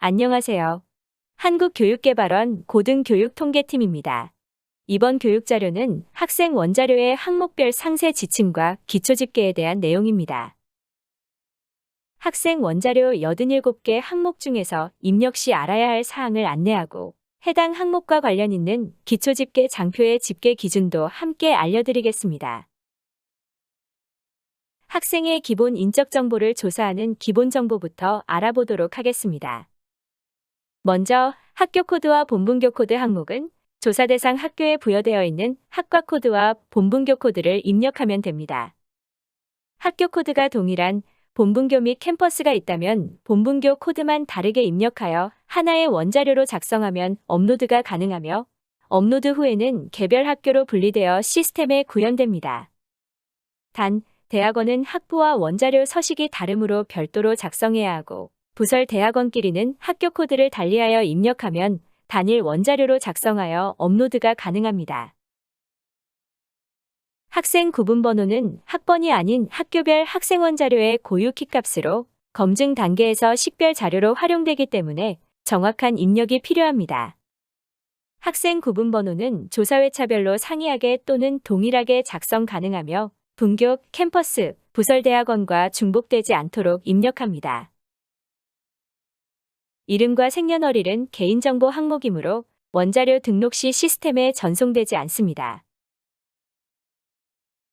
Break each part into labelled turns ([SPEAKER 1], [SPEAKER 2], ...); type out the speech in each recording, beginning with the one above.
[SPEAKER 1] 안녕하세요. 한국교육개발원 고등교육통계팀입니다. 이번 교육자료는 학생 원자료의 항목별 상세 지침과 기초집계에 대한 내용입니다. 학생 원자료 87개 항목 중에서 입력 시 알아야 할 사항을 안내하고 해당 항목과 관련 있는 기초집계 장표의 집계 기준도 함께 알려드리겠습니다. 학생의 기본 인적 정보를 조사하는 기본정보부터 알아보도록 하겠습니다. 먼저 학교 코드와 본분교 코드 항목은 조사 대상 학교에 부여되어 있는 학과 코드와 본분교 코드를 입력하면 됩니다. 학교 코드가 동일한 본분교 및 캠퍼스가 있다면 본분교 코드만 다르게 입력하여 하나의 원자료로 작성하면 업로드가 가능하며 업로드 후에는 개별 학교로 분리되어 시스템에 구현됩니다. 단, 대학원은 학부와 원자료 서식이 다르므로 별도로 작성해야 하고 부설 대학원끼리는 학교 코드를 달리하여 입력하면 단일 원자료로 작성하여 업로드가 가능합니다. 학생 구분번호는 학번이 아닌 학교별 학생 원자료의 고유 키값으로 검증 단계에서 식별 자료로 활용되기 때문에 정확한 입력이 필요합니다. 학생 구분번호는 조사회차별로 상이하게 또는 동일하게 작성 가능하며 분교, 캠퍼스, 부설 대학원과 중복되지 않도록 입력합니다. 이름과 생년월일은 개인정보 항목이므로 원자료 등록 시 시스템에 전송되지 않습니다.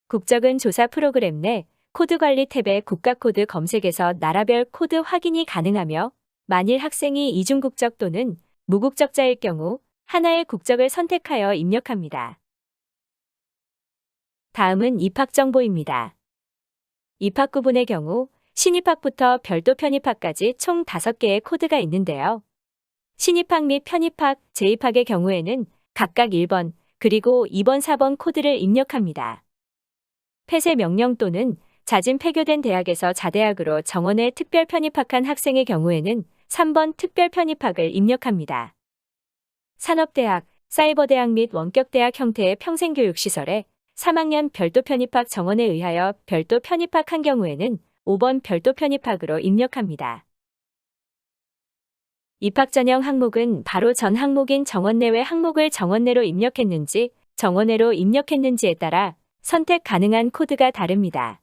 [SPEAKER 1] 국적은 조사 프로그램 내 코드 관리 탭의 국가코드 검색에서 나라별 코드 확인이 가능하며 만일 학생이 이중국적 또는 무국적자일 경우 하나의 국적을 선택하여 입력합니다. 다음은 입학정보입니다. 입학구분의 경우 신입학부터 별도 편입학까지 총 5개의 코드가 있는데요. 신입학 및 편입학, 재입학의 경우에는 각각 1번, 그리고 2번, 4번 코드를 입력합니다. 폐쇄 명령 또는 자진 폐교된 대학에서 자대학으로 정원에 특별 편입학한 학생의 경우에는 3번 특별 편입학을 입력합니다. 산업대학, 사이버대학 및 원격대학 형태의 평생교육시설에 3학년 별도 편입학 정원에 의하여 별도 편입학한 경우에는 5번 별도 편입학으로 입력합니다. 입학 전형 항목은 바로 전 항목인 정원 내외 항목을 정원 내로 입력했는지 정원 외로 입력했는지에 따라 선택 가능한 코드가 다릅니다.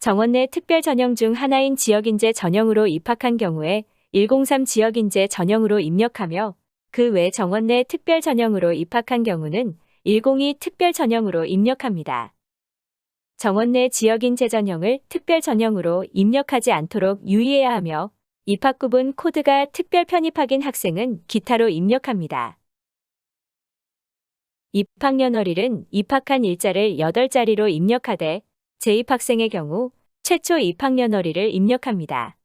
[SPEAKER 1] 정원 내 특별 전형 중 하나인 지역인재 전형으로 입학한 경우에 103 지역인재 전형으로 입력하며 그 외 정원 내 특별 전형으로 입학한 경우는 102 특별 전형으로 입력합니다. 정원 내 지역인재 전형을 특별 전형으로 입력하지 않도록 유의해야 하며 입학구분 코드가 특별 편입학인 학생은 기타로 입력합니다. 입학년월일은 입학한 일자를 8자리로 입력하되 재입학생의 경우 최초 입학년월일을 입력합니다.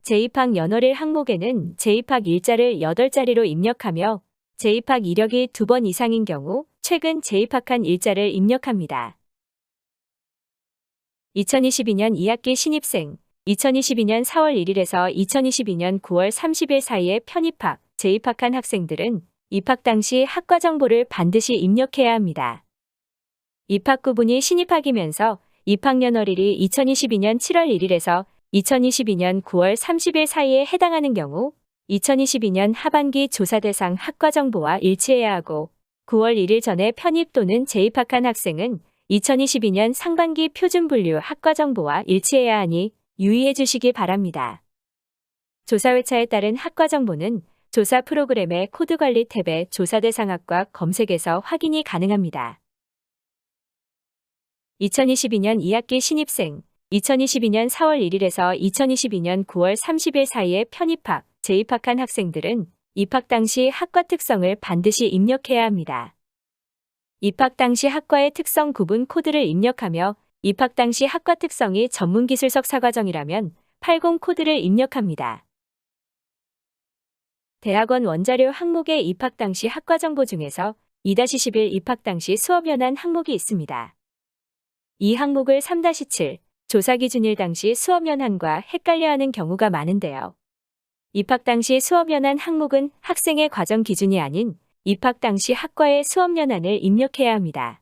[SPEAKER 1] 재입학 연월일 항목에는 재입학 일자를 8자리로 입력하며 재입학 이력이 2번 이상인 경우 최근 재입학한 일자를 입력합니다. 2022년 2학기 신입생, 2022년 4월 1일에서 2022년 9월 30일 사이에 편입학, 재입학한 학생들은 입학 당시 학과 정보를 반드시 입력해야 합니다. 입학 구분이 신입학이면서 입학년월일이 2022년 7월 1일에서 2022년 9월 30일 사이에 해당하는 경우 2022년 하반기 조사 대상 학과 정보와 일치해야 하고 9월 1일 전에 편입 또는 재입학한 학생은 2022년 상반기 표준 분류 학과 정보와 일치해야 하니 유의해 주시기 바랍니다. 조사 회차에 따른 학과 정보는 조사 프로그램의 코드 관리 탭의 조사 대상 학과 검색에서 확인이 가능합니다. 2022년 2학기 신입생, 2022년 4월 1일에서 2022년 9월 30일 사이에 편입학, 재입학한 학생들은 입학 당시 학과 특성을 반드시 입력해야 합니다. 입학 당시 학과의 특성 구분 코드를 입력하며 입학 당시 학과 특성이 전문기술석 사과정이라면 80 코드를 입력합니다. 대학원 원자료 항목의 입학 당시 학과 정보 중에서 2-11 입학 당시 수업 연한 항목이 있습니다. 이 항목을 3-7 조사 기준일 당시 수업 연한과 헷갈려하는 경우가 많은데요. 입학 당시 수업 연한 항목은 학생의 과정 기준이 아닌 입학 당시 학과의 수업 연한을 입력해야 합니다.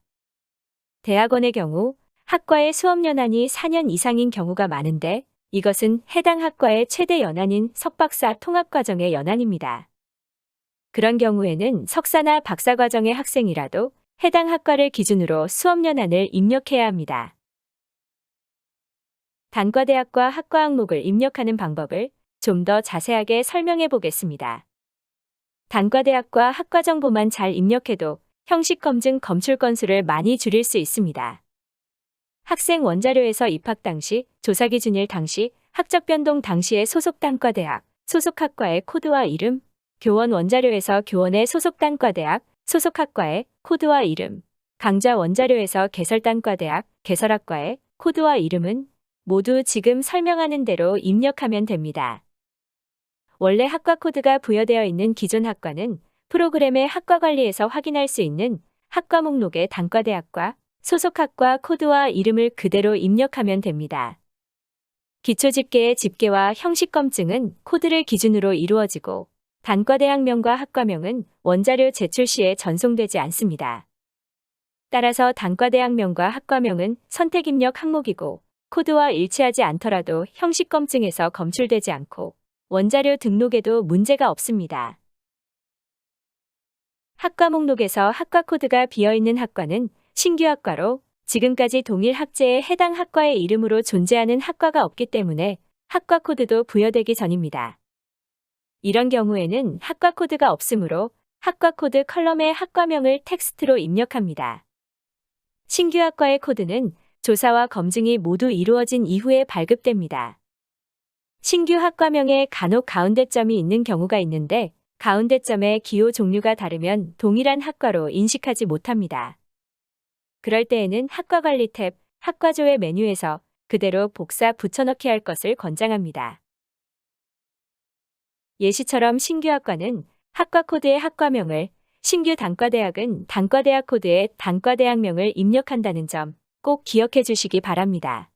[SPEAKER 1] 대학원의 경우 학과의 수업 연한이 4년 이상인 경우가 많은데 이것은 해당 학과의 최대 연한인 석박사 통합과정의 연한입니다. 그런 경우에는 석사나 박사과정의 학생이라도 해당 학과를 기준으로 수업연한을 입력해야 합니다. 단과대학과 학과 항목을 입력하는 방법을 좀 더 자세하게 설명해 보겠습니다. 단과대학과 학과 정보만 잘 입력해도 형식 검증 검출 건수를 많이 줄일 수 있습니다. 학생 원자료에서 입학 당시, 조사 기준일 당시, 학적 변동 당시의 소속 단과대학, 소속 학과의 코드와 이름, 교원 원자료에서 교원의 소속 단과대학, 소속 학과의 코드와 이름, 강좌 원자료에서 개설 단과대학, 개설 학과의 코드와 이름은 모두 지금 설명하는 대로 입력하면 됩니다. 원래 학과 코드가 부여되어 있는 기존 학과는 프로그램의 학과 관리에서 확인할 수 있는 학과 목록의 단과대학과 소속 학과 코드와 이름을 그대로 입력하면 됩니다. 기초 집계의 집계와 형식 검증은 코드를 기준으로 이루어지고 단과대학명과 학과명은 원자료 제출 시에 전송되지 않습니다. 따라서 단과대학명과 학과명은 선택 입력 항목이고 코드와 일치하지 않더라도 형식 검증에서 검출되지 않고 원자료 등록에도 문제가 없습니다. 학과 목록에서 학과 코드가 비어있는 학과는 신규 학과로 지금까지 동일 학제에 해당 학과의 이름으로 존재하는 학과가 없기 때문에 학과 코드도 부여되기 전입니다. 이런 경우에는 학과 코드가 없으므로 학과 코드 컬럼에 학과명을 텍스트로 입력합니다. 신규 학과의 코드는 조사와 검증이 모두 이루어진 이후에 발급됩니다. 신규 학과명에 간혹 가운데점이 있는 경우가 있는데 가운데점의 기호 종류가 다르면 동일한 학과로 인식하지 못합니다. 그럴 때에는 학과관리 탭, 학과조회 메뉴에서 그대로 복사 붙여넣기 할 것을 권장합니다. 예시처럼 신규 학과는 학과 코드의 학과명을, 신규 단과대학은 단과대학 코드의 단과대학명을 입력한다는 점 꼭 기억해 주시기 바랍니다.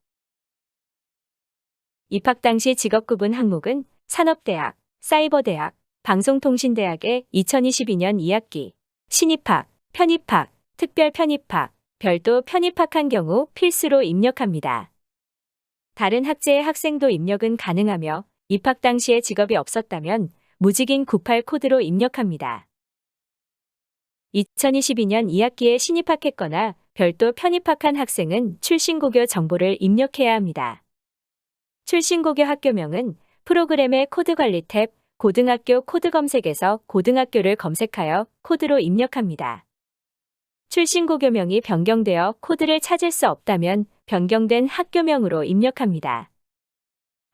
[SPEAKER 1] 입학 당시 직업구분 항목은 산업대학, 사이버대학, 방송통신대학의 2022년 2학기, 신입학, 편입학, 특별 편입학, 별도 편입학한 경우 필수로 입력합니다. 다른 학제의 학생도 입력은 가능하며 입학 당시에 직업이 없었다면 무직인 98 코드로 입력합니다. 2022년 2학기에 신입학했거나 별도 편입학한 학생은 출신고교 정보를 입력해야 합니다. 출신고교 학교명은 프로그램의 코드 관리 탭 고등학교 코드 검색에서 고등학교를 검색하여 코드로 입력합니다. 출신고교명이 변경되어 코드를 찾을 수 없다면 변경된 학교명으로 입력합니다.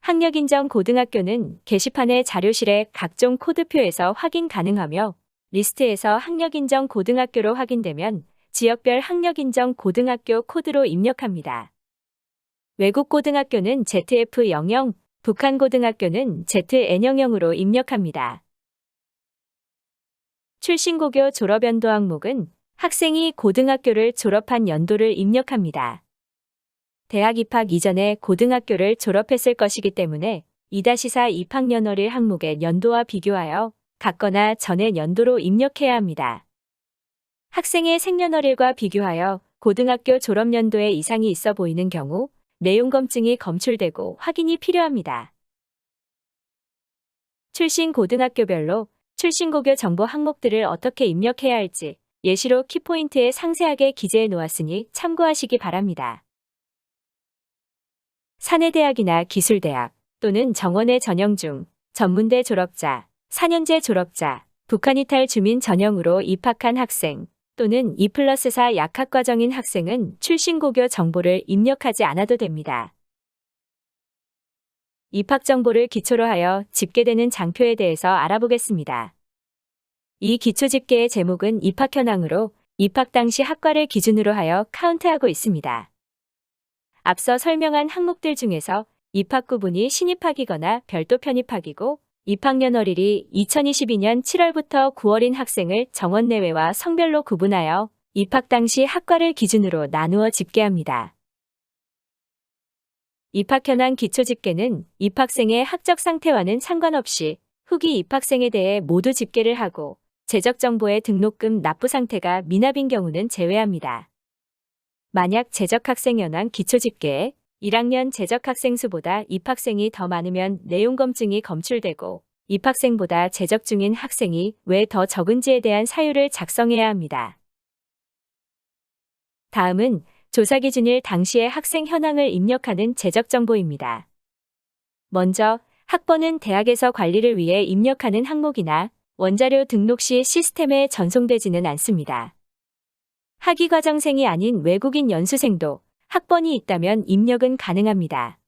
[SPEAKER 1] 학력인정 고등학교는 게시판의 자료실에 각종 코드표에서 확인 가능하며 리스트에서 학력인정 고등학교로 확인되면 지역별 학력인정 고등학교 코드로 입력합니다. 외국 고등학교는 ZF00, 북한 고등학교는 ZN00으로 입력합니다. 출신고교 졸업연도 항목은 학생이 고등학교를 졸업한 연도를 입력합니다. 대학 입학 이전에 고등학교를 졸업했을 것이기 때문에 2-4 입학년월일 항목의 연도와 비교하여 같거나 전의 연도로 입력해야 합니다. 학생의 생년월일과 비교하여 고등학교 졸업연도에 이상이 있어 보이는 경우 내용 검증이 검출되고 확인이 필요합니다. 출신 고등학교별로 출신고교 정보 항목들을 어떻게 입력해야 할지 예시로 키포인트에 상세하게 기재해 놓았으니 참고하시기 바랍니다. 사내대학이나 기술대학 또는 정원에 전형 중 전문대 졸업자, 4년제 졸업자, 북한 이탈 주민 전형으로 입학한 학생 또는 2+4 약학과정인 학생은 출신고교 정보를 입력하지 않아도 됩니다. 입학 정보를 기초로 하여 집계되는 장표에 대해서 알아보겠습니다. 이 기초 집계의 제목은 입학 현황으로 입학 당시 학과를 기준으로 하여 카운트하고 있습니다. 앞서 설명한 항목들 중에서 입학 구분이 신입학이거나 별도 편입학이고 입학년월일이 2022년 7월부터 9월인 학생을 정원 내외와 성별로 구분하여 입학 당시 학과를 기준으로 나누어 집계합니다. 입학 현황 기초 집계는 입학생의 학적 상태와는 상관없이 후기 입학생에 대해 모두 집계를 하고 재적 정보의 등록금 납부 상태가 미납인 경우는 제외합니다. 만약 재적 학생 현황 기초 집계에 1학년 재적학생 수보다 입학생이 더 많으면 내용검증이 검출되고 입학생보다 재적 중인 학생이 왜 더 적은지에 대한 사유를 작성해야 합니다. 다음은 조사기준일 당시의 학생 현황을 입력하는 재적 정보입니다. 먼저 학번은 대학에서 관리를 위해 입력하는 항목이나 원자료 등록 시 시스템에 전송되지는 않습니다. 학위과정생이 아닌 외국인 연수생도 학번이 있다면 입력은 가능합니다.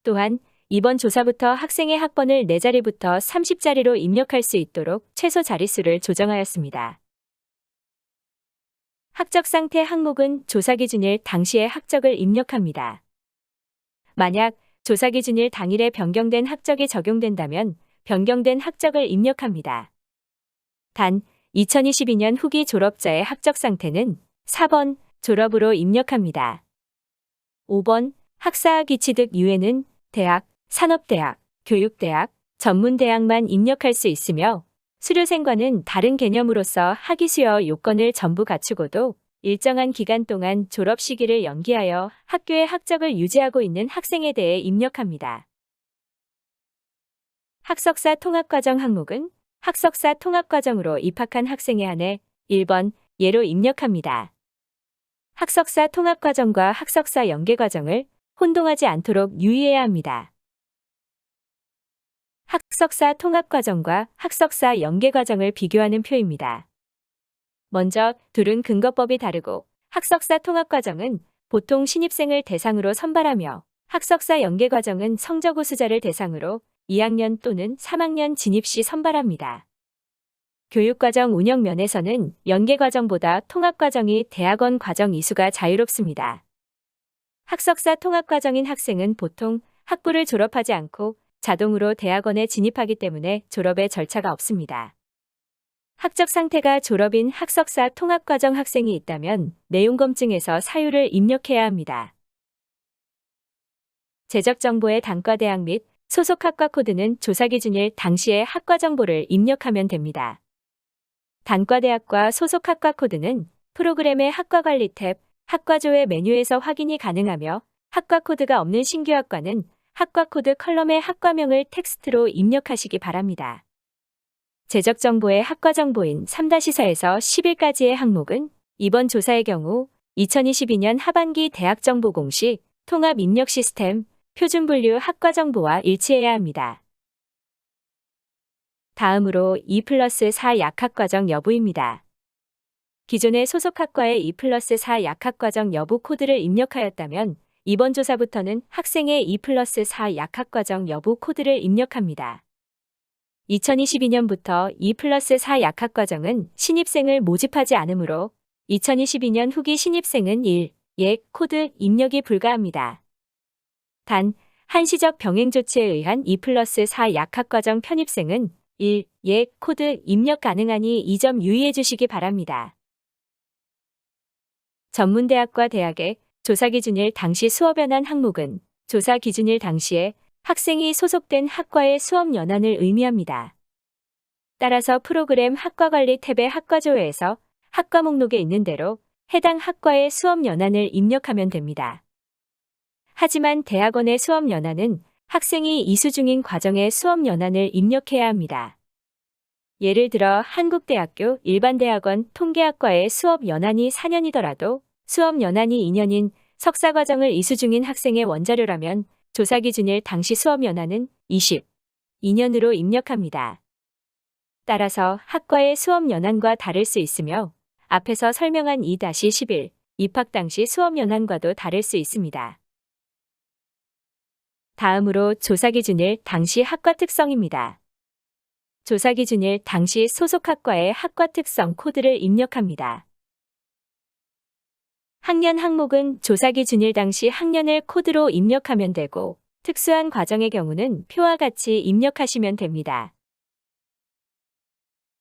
[SPEAKER 1] 또한 이번 조사부터 학생의 학번을 4자리부터 30자리로 입력할 수 있도록 최소 자릿수를 조정하였습니다. 학적 상태 항목은 조사기준일 당시의 학적을 입력합니다. 만약 조사기준일 당일에 변경된 학적이 적용된다면 변경된 학적을 입력합니다. 단 2022년 후기 졸업자의 학적 상태는 4번 졸업으로 입력합니다. 5번 학사학위 취득 이외에는 대학, 산업대학, 교육대학, 전문대학만 입력할 수 있으며 수료생과는 다른 개념으로서 학위 수여 요건을 전부 갖추고도 일정한 기간 동안 졸업 시기를 연기하여 학교의 학적을 유지하고 있는 학생에 대해 입력합니다. 학석사 통합과정 항목은 학석사 통합과정으로 입학한 학생에 한해 1번 예로 입력합니다. 학석사 통합과정과 학석사 연계과정을 혼동하지 않도록 유의해야 합니다. 학석사 통합과정과 학석사 연계과정을 비교하는 표입니다. 먼저 둘은 근거법이 다르고 학석사 통합과정은 보통 신입생을 대상으로 선발하며 학석사 연계과정은 성적 우수자를 대상으로 2학년 또는 3학년 진입 시 선발합니다. 교육과정 운영 면에서는 연계과정보다 통합과정이 대학원 과정 이수가 자유롭습니다. 학석사 통합과정인 학생은 보통 학부를 졸업하지 않고 자동으로 대학원에 진입하기 때문에 졸업에 절차가 없습니다. 학적 상태가 졸업인 학석사 통합과정 학생이 있다면 내용검증에서 사유를 입력해야 합니다. 재적정보의 단과대학 및 소속 학과 코드는 조사기준일 당시의 학과 정보를 입력하면 됩니다. 단과대학과 소속 학과 코드는 프로그램의 학과관리 탭, 학과조회 메뉴에서 확인이 가능하며 학과 코드가 없는 신규 학과는 학과 코드 컬럼의 학과명을 텍스트로 입력하시기 바랍니다. 재적 정보의 학과 정보인 3-4에서 10일까지의 항목은 이번 조사의 경우 2022년 하반기 대학 정보 공시 통합 입력 시스템 표준 분류 학과 정보와 일치해야 합니다. 다음으로 2+4 약학과정 여부입니다. 기존의 소속 학과의 2+4 약학과정 여부 코드를 입력하였다면 이번 조사부터는 학생의 2+4 약학과정 여부 코드를 입력합니다. 2022년부터 2+4 약학과정은 신입생을 모집하지 않으므로 2022년 후기 신입생은 1예 코드 입력이 불가합니다. 단, 한시적 병행 조치에 의한 2+4 약학과정 편입생은 1예 코드 입력 가능하니 이 점 유의해 주시기 바랍니다. 전문대학과 대학의 조사기준일 당시 수업연한 항목은 조사기준일 당시에 학생이 소속된 학과의 수업 연한을 의미합니다. 따라서 프로그램 학과관리 탭의 학과조회에서 학과 목록에 있는 대로 해당 학과의 수업 연한을 입력하면 됩니다. 하지만 대학원의 수업 연한은 학생이 이수 중인 과정의 수업 연한을 입력해야 합니다. 예를 들어 한국대학교 일반대학원 통계학과의 수업 연한이 4년이더라도 수업 연한이 2년인 석사과정을 이수 중인 학생의 원자료라면 조사기준일 당시 수업 연한은 22년으로 입력합니다. 따라서 학과의 수업 연한과 다를 수 있으며 앞에서 설명한 2-11 입학 당시 수업 연한과도 다를 수 있습니다. 다음으로 조사기준일 당시 학과 특성입니다. 조사기준일 당시 소속 학과의 학과 특성 코드를 입력합니다. 학년 항목은 조사기준일 당시 학년을 코드로 입력하면 되고 특수한 과정의 경우는 표와 같이 입력하시면 됩니다.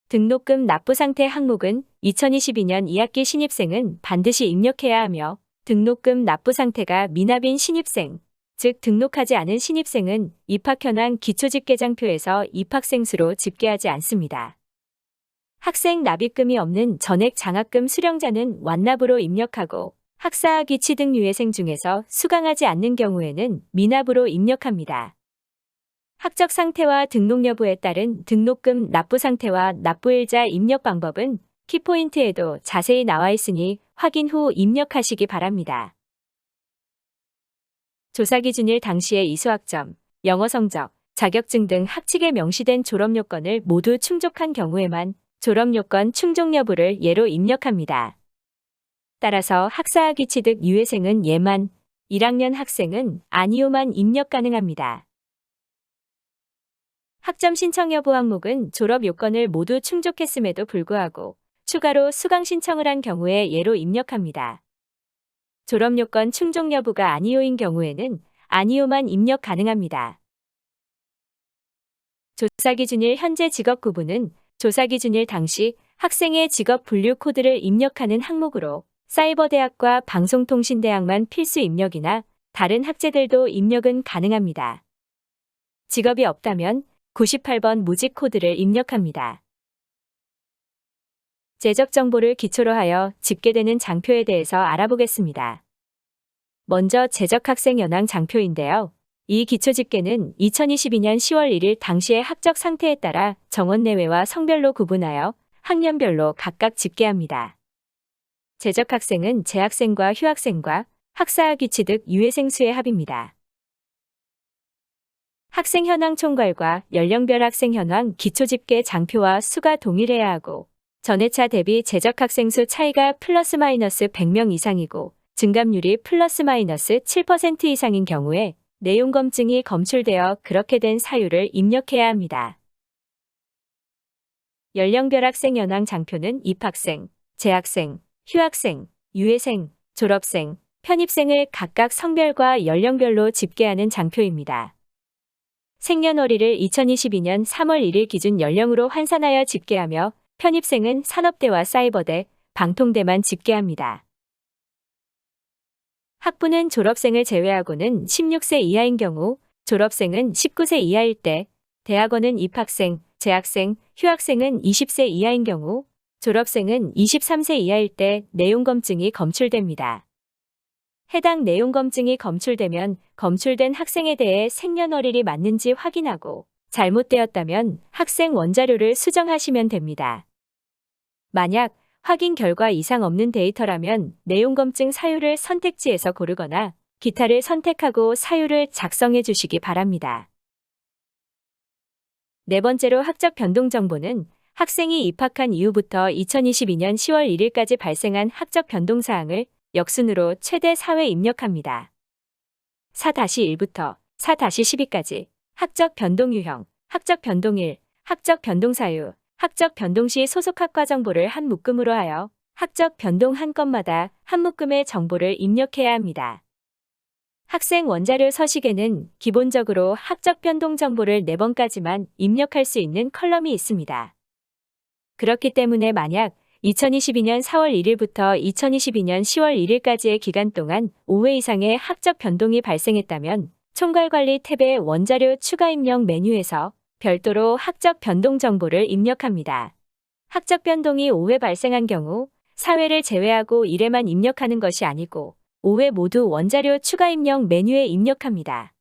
[SPEAKER 1] 등록금 납부 상태 항목은 2022년 2학기 신입생은 반드시 입력해야 하며 등록금 납부 상태가 미납인 신입생, 즉 등록하지 않은 신입생은 입학 현황 기초집계장표에서 입학생 수로 집계하지 않습니다. 학생 납입금이 없는 전액 장학금 수령자는 완납으로 입력하고 학사학위 취득 유예생 중에서 수강하지 않는 경우에는 미납으로 입력합니다. 학적 상태와 등록 여부에 따른 등록금 납부 상태와 납부일자 입력 방법은 키포인트에도 자세히 나와 있으니 확인 후 입력하시기 바랍니다. 조사기준일 당시의 이수학점, 영어 성적, 자격증 등 학칙에 명시된 졸업요건을 모두 충족한 경우에만 졸업요건 충족 여부를 예로 입력합니다. 따라서 학사학위 취득 유예생은 예만, 1학년 학생은 아니오만 입력 가능합니다. 학점 신청 여부 항목은 졸업 요건을 모두 충족했음에도 불구하고 추가로 수강 신청을 한 경우에 예로 입력합니다. 졸업 요건 충족 여부가 아니오인 경우에는 아니오만 입력 가능합니다. 조사기준일 현재 직업 구분은 조사기준일 당시 학생의 직업 분류 코드를 입력하는 항목으로 사이버대학과 방송통신대학만 필수 입력이나 다른 학제들도 입력은 가능합니다. 직업이 없다면 98번 모집 코드를 입력합니다. 재적 정보를 기초로 하여 집계되는 장표에 대해서 알아보겠습니다. 먼저 재적 학생 연항 장표인데요. 이 기초 집계는 2022년 10월 1일 당시의 학적 상태에 따라 정원 내외와 성별로 구분하여 학년별로 각각 집계합니다. 재적 학생은 재학생과 휴학생과 학사학위 취득 유예생 수의 합입니다. 학생 현황 총괄과 연령별 학생 현황 기초 집계 장표와 수가 동일해야 하고 전회차 대비 재적 학생 수 차이가 플러스 마이너스 100명 이상이고 증감률이 플러스 마이너스 7% 이상인 경우에 내용 검증이 검출되어 그렇게 된 사유를 입력해야 합니다. 연령별 학생 현황 장표는 입학생, 재학생, 휴학생, 유예생, 졸업생, 편입생을 각각 성별과 연령별로 집계하는 장표입니다. 생년월일을 2022년 3월 1일 기준 연령으로 환산하여 집계하며 편입생은 산업대와 사이버대, 방통대만 집계합니다. 학부는 졸업생을 제외하고는 16세 이하인 경우, 졸업생은 19세 이하일 때, 대학원은 입학생, 재학생, 휴학생은 20세 이하인 경우, 졸업생은 23세 이하일 때 내용 검증이 검출됩니다. 해당 내용 검증이 검출되면 검출된 학생에 대해 생년월일이 맞는지 확인하고 잘못되었다면 학생 원자료를 수정하시면 됩니다. 만약 확인 결과 이상 없는 데이터라면 내용 검증 사유를 선택지에서 고르거나 기타를 선택하고 사유를 작성해 주시기 바랍니다. 네 번째로 학적 변동 정보는 학생이 입학한 이후부터 2022년 10월 1일까지 발생한 학적 변동 사항을 역순으로 최대 4회 입력합니다. 4-1부터 4-12까지 학적 변동 유형, 학적 변동일, 학적 변동 사유, 학적 변동 시 소속 학과 정보를 한 묶음으로 하여 학적 변동 한 건마다 한 묶음의 정보를 입력해야 합니다. 학생 원자료 서식에는 기본적으로 학적 변동 정보를 4번까지만 입력할 수 있는 컬럼이 있습니다. 그렇기 때문에 만약 2022년 4월 1일부터 2022년 10월 1일까지의 기간 동안 5회 이상의 학적 변동이 발생했다면 총괄관리 탭의 원자료 추가 입력 메뉴에서 별도로 학적 변동 정보를 입력합니다. 학적 변동이 5회 발생한 경우 4회를 제외하고 1회만 입력하는 것이 아니고 5회 모두 원자료 추가 입력 메뉴에 입력합니다.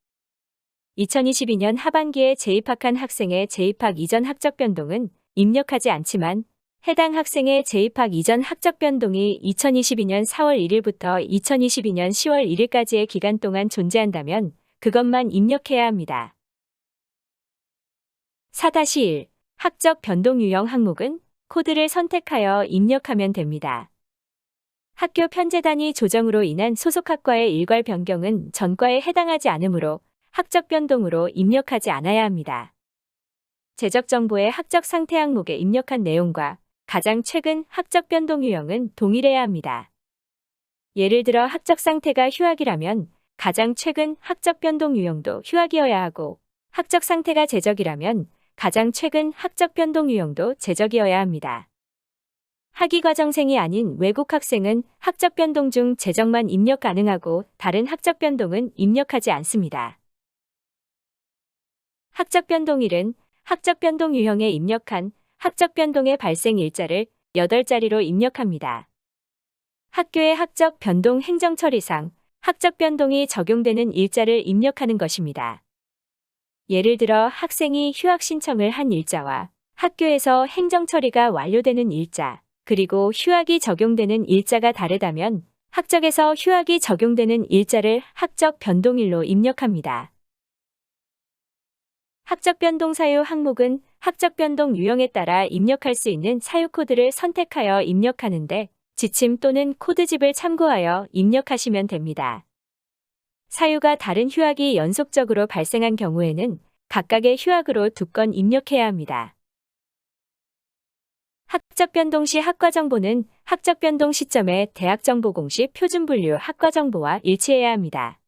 [SPEAKER 1] 2022년 하반기에 재입학한 학생의 재입학 이전 학적 변동은 입력하지 않지만 해당 학생의 재입학 이전 학적 변동이 2022년 4월 1일부터 2022년 10월 1일까지의 기간 동안 존재한다면 그것만 입력해야 합니다. 4-1 학적 변동 유형 항목은 코드를 선택하여 입력하면 됩니다. 학교 편제 단위 조정으로 인한 소속 학과의 일괄 변경은 전과에 해당하지 않으므로 학적 변동으로 입력하지 않아야 합니다. 재적 정보의 학적 상태 항목에 입력한 내용과 가장 최근 학적 변동 유형은 동일해야 합니다. 예를 들어 학적 상태가 휴학이라면 가장 최근 학적 변동 유형도 휴학이어야 하고 학적 상태가 재적이라면 가장 최근 학적 변동 유형도 재적이어야 합니다. 학위과정생이 아닌 외국 학생은 학적 변동 중 재적만 입력 가능하고 다른 학적 변동은 입력하지 않습니다. 학적 변동일은 학적 변동 유형에 입력한 학적 변동의 발생 일자를 8자리로 입력합니다. 학교의 학적 변동 행정처리상 학적 변동이 적용되는 일자를 입력하는 것입니다. 예를 들어 학생이 휴학 신청을 한 일자와 학교에서 행정처리가 완료되는 일자, 그리고 휴학이 적용되는 일자가 다르다면 학적에서 휴학이 적용되는 일자를 학적 변동일로 입력합니다. 학적 변동 사유 항목은 학적 변동 유형에 따라 입력할 수 있는 사유 코드를 선택하여 입력하는데 지침 또는 코드집을 참고하여 입력하시면 됩니다. 사유가 다른 휴학이 연속적으로 발생한 경우에는 각각의 휴학으로 2건 입력해야 합니다. 학적 변동 시 학과 정보는 학적 변동 시점에 대학 정보 공시 표준 분류 학과 정보와 일치해야 합니다.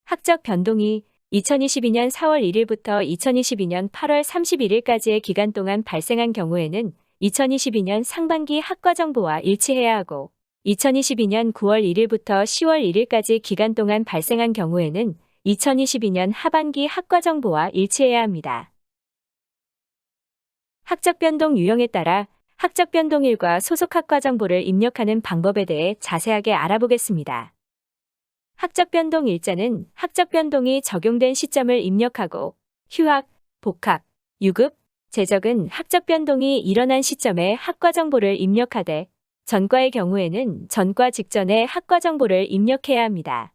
[SPEAKER 1] 학적 변동이 2022년 4월 1일부터 2022년 8월 31일까지의 기간 동안 발생한 경우에는 2022년 상반기 학과 정보와 일치해야 하고 2022년 9월 1일부터 10월 1일까지 기간 동안 발생한 경우에는 2022년 하반기 학과 정보와 일치해야 합니다. 학적 변동 유형에 따라 학적 변동일과 소속 학과 정보를 입력하는 방법에 대해 자세하게 알아보겠습니다. 학적 변동 일자는 학적 변동이 적용된 시점을 입력하고 휴학, 복학, 유급, 재적은 학적 변동이 일어난 시점에 학과 정보를 입력하되 전과의 경우에는 전과 직전에 학과 정보를 입력해야 합니다.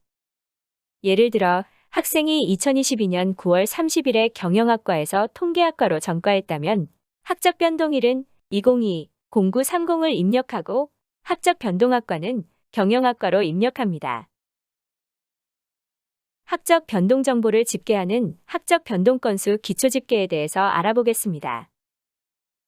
[SPEAKER 1] 예를 들어 학생이 2022년 9월 30일에 경영학과에서 통계학과로 전과했다면 학적 변동일은 2022-0930을 입력하고 학적 변동학과는 경영학과로 입력합니다. 학적 변동 정보를 집계하는 학적 변동 건수 기초 집계에 대해서 알아보겠습니다.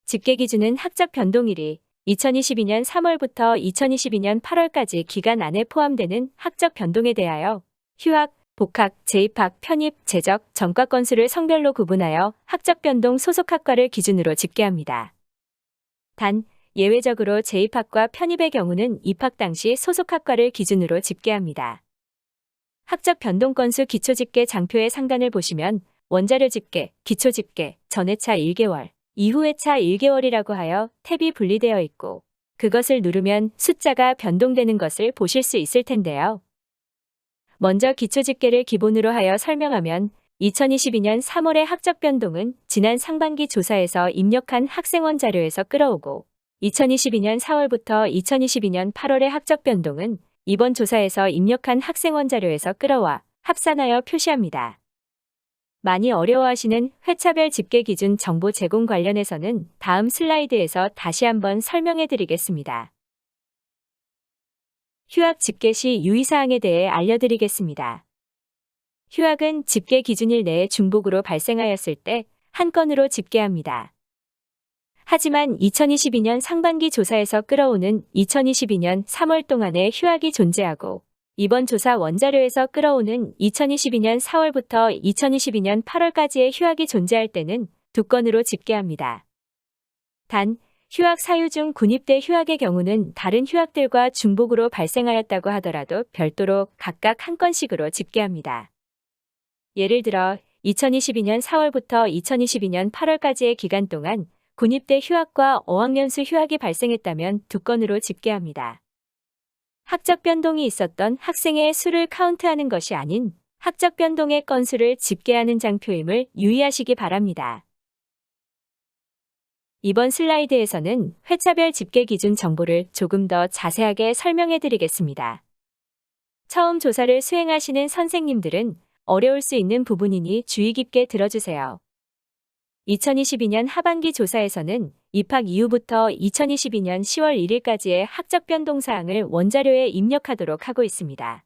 [SPEAKER 1] 집계 기준은 학적 변동일이 2022년 3월부터 2022년 8월까지 기간 안에 포함되는 학적 변동에 대하여 휴학, 복학, 재입학, 편입, 재적, 전과 건수를 성별로 구분하여 학적 변동 소속 학과를 기준으로 집계합니다. 단, 예외적으로 재입학과 편입의 경우는 입학 당시 소속 학과를 기준으로 집계합니다. 학적 변동 건수 기초 집계 장표의 상단을 보시면 원자료 집계, 기초 집계, 전회차 1개월, 이후회차 1개월이라고 하여 탭이 분리되어 있고 그것을 누르면 숫자가 변동되는 것을 보실 수 있을 텐데요. 먼저 기초 집계를 기본으로 하여 설명하면 2022년 3월의 학적 변동은 지난 상반기 조사에서 입력한 학생원 자료에서 끌어오고 2022년 4월부터 2022년 8월의 학적 변동은 이번 조사에서 입력한 학생원 자료에서 끌어와 합산하여 표시합니다. 많이 어려워하시는 회차별 집계 기준 정보 제공 관련해서는 다음 슬라이드에서 다시 한번 설명해 드리겠습니다. 휴학 집계 시 유의사항에 대해 알려드리겠습니다. 휴학은 집계 기준일 내에 중복으로 발생하였을 때 한 건으로 집계합니다. 하지만 2022년 상반기 조사에서 끌어오는 2022년 3월 동안의 휴학이 존재하고 이번 조사 원자료에서 끌어오는 2022년 4월부터 2022년 8월까지의 휴학이 존재할 때는 2건으로 집계합니다. 단, 휴학 사유 중 군입대 휴학의 경우는 다른 휴학들과 중복으로 발생하였다고 하더라도 별도로 각각 한 건씩으로 집계합니다. 예를 들어 2022년 4월부터 2022년 8월까지의 기간 동안 군입대 휴학과 어학연수 휴학이 발생했다면 2건으로 집계합니다. 학적 변동이 있었던 학생의 수를 카운트하는 것이 아닌 학적 변동의 건수를 집계하는 장표임을 유의하시기 바랍니다. 이번 슬라이드에서는 회차별 집계 기준 정보를 조금 더 자세하게 설명해 드리겠습니다. 처음 조사를 수행하시는 선생님들은 어려울 수 있는 부분이니 주의 깊게 들어주세요. 2022년 하반기 조사에서는 입학 이후부터 2022년 10월 1일까지의 학적 변동 사항을 원자료에 입력하도록 하고 있습니다.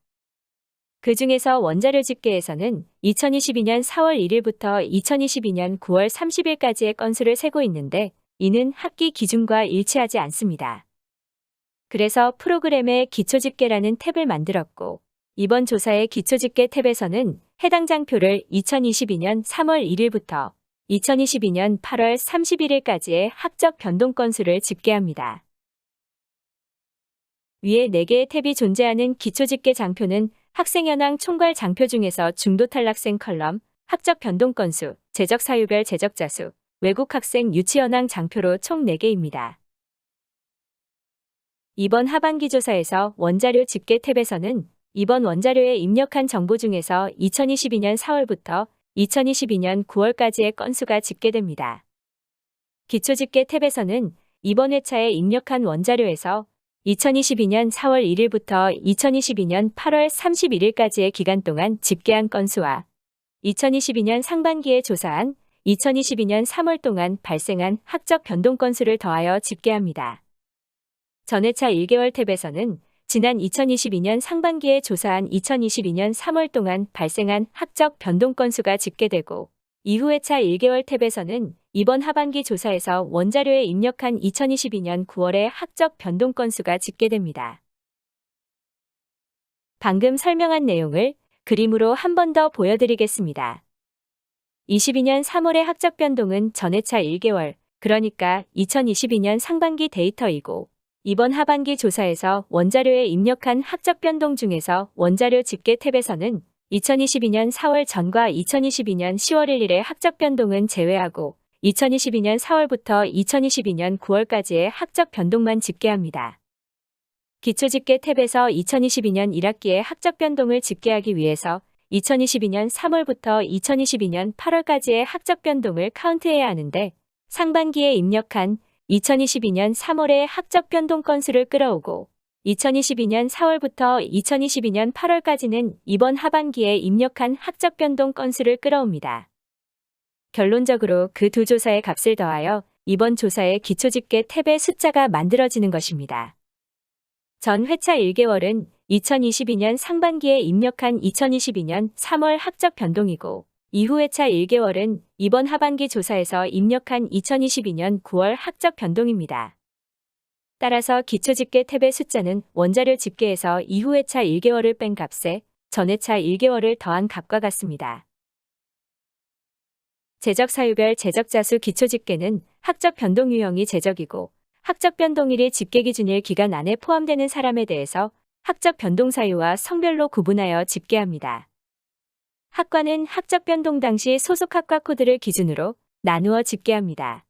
[SPEAKER 1] 그 중에서 원자료 집계에서는 2022년 4월 1일부터 2022년 9월 30일까지의 건수를 세고 있는데 이는 학기 기준과 일치하지 않습니다. 그래서 프로그램에 기초집계라는 탭을 만들었고 이번 조사의 기초집계 탭에서는 해당 장표를 2022년 3월 1일부터 2022년 8월 31일까지의 학적 변동 건수를 집계합니다. 위에 4개의 탭이 존재하는 기초집계 장표는 학생현황 총괄 장표 중에서 중도 탈락생 컬럼, 학적 변동 건수, 재적 사유별 재적자 수, 외국 학생 유치 현황 장표로 총 4개입니다. 이번 하반기 조사에서 원자료 집계 탭에서는 이번 원자료에 입력한 정보 중에서 2022년 4월부터 2022년 9월까지의 건수가 집계됩니다. 기초집계 탭에서는 이번 회차에 입력한 원자료에서 2022년 4월 1일부터 2022년 8월 31일까지의 기간 동안 집계한 건수와 2022년 상반기에 조사한 2022년 3월 동안 발생한 학적 변동 건수를 더하여 집계합니다. 전회차 1개월 탭에서는 지난 2022년 상반기에 조사한 2022년 3월 동안 발생한 학적 변동 건수가 집계되고 이후 회차 1개월 탭에서는 이번 하반기 조사에서 원자료에 입력한 2022년 9월의 학적 변동 건수가 집계됩니다. 방금 설명한 내용을 그림으로 한 번 더 보여드리겠습니다. 22년 3월의 학적 변동은 전회차 1개월, 그러니까 2022년 상반기 데이터이고 이번 하반기 조사에서 원자료에 입력한 학적 변동 중에서 원자료 집계 탭에서는 2022년 4월 전과 2022년 10월 1일의 학적 변동은 제외하고 2022년 4월부터 2022년 9월까지의 학적 변동만 집계합니다. 기초집계 탭에서 2022년 1학기의 학적 변동을 집계하기 위해서 2022년 3월부터 2022년 8월까지의 학적 변동을 카운트해야 하는데 상반기에 입력한 2022년 3월의 학적 변동 건수를 끌어오고 2022년 4월부터 2022년 8월까지는 이번 하반기에 입력한 학적 변동 건수를 끌어옵니다. 결론적으로 그 두 조사의 값을 더하여 이번 조사의 기초집계 탭의 숫자가 만들어지는 것입니다. 전 회차 1개월은 2022년 상반기에 입력한 2022년 3월 학적 변동이고 이후 회차 1개월은 이번 하반기 조사에서 입력한 2022년 9월 학적 변동입니다. 따라서 기초집계 탭의 숫자는 원자료 집계에서 이후 회차 1개월을 뺀 값에 전 회차 1개월을 더한 값과 같습니다. 제적 사유별 제적 자수 기초집계는 학적 변동 유형이 제적이고 학적 변동일이 집계 기준일 기간 안에 포함되는 사람에 대해서 학적 변동 사유와 성별로 구분하여 집계합니다. 학과는 학적 변동 당시 소속 학과 코드를 기준으로 나누어 집계합니다.